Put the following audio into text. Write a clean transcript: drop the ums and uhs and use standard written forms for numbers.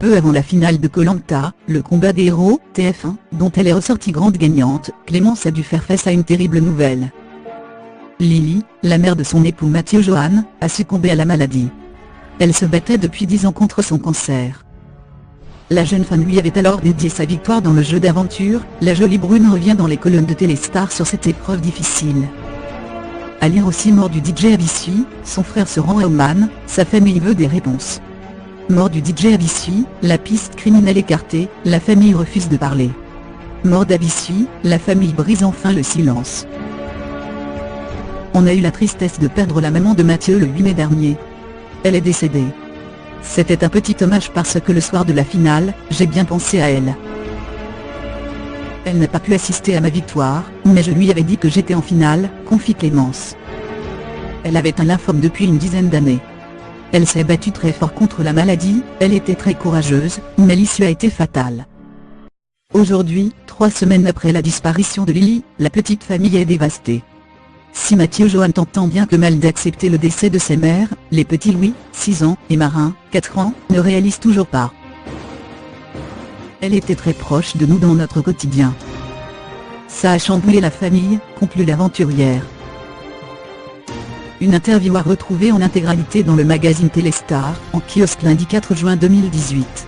peu avant la finale de Koh-Lanta, le combat des héros, TF1, dont elle est ressortie grande gagnante, Clémence a dû faire face à une terrible nouvelle. Lily, la mère de son époux Mathieu Johan, a succombé à la maladie. Elle se battait depuis 10 ans contre son cancer. La jeune femme lui avait alors dédié sa victoire dans le jeu d'aventure. La jolie brune revient dans les colonnes de Téléstar sur cette épreuve difficile. À lire aussi mort du DJ Avicii, son frère se rend à Oman, sa famille veut des réponses. Mort du DJ Avicii, la piste criminelle écartée, la famille refuse de parler. Mort d'Avicii, la famille brise enfin le silence. On a eu la tristesse de perdre la maman de Mathieu le 8 mai dernier. Elle est décédée. C'était un petit hommage parce que le soir de la finale, j'ai bien pensé à elle. Elle n'a pas pu assister à ma victoire, mais je lui avais dit que j'étais en finale, confie Clémence. Elle avait un lymphome depuis une dizaine d'années. Elle s'est battue très fort contre la maladie, elle était très courageuse, mais l'issue a été fatale. Aujourd'hui, 3 semaines après la disparition de Lily, la petite famille est dévastée. Si Mathieu Johan tente tant bien que mal d'accepter le décès de ses mères, les petits Louis, 6 ans, et Marin, 4 ans, ne réalisent toujours pas. Elle était très proche de nous dans notre quotidien. Ça a chamboulé la famille, conclut l'aventurière. Une interview à retrouver en intégralité dans le magazine Téléstar, en kiosque lundi 4 juin 2018.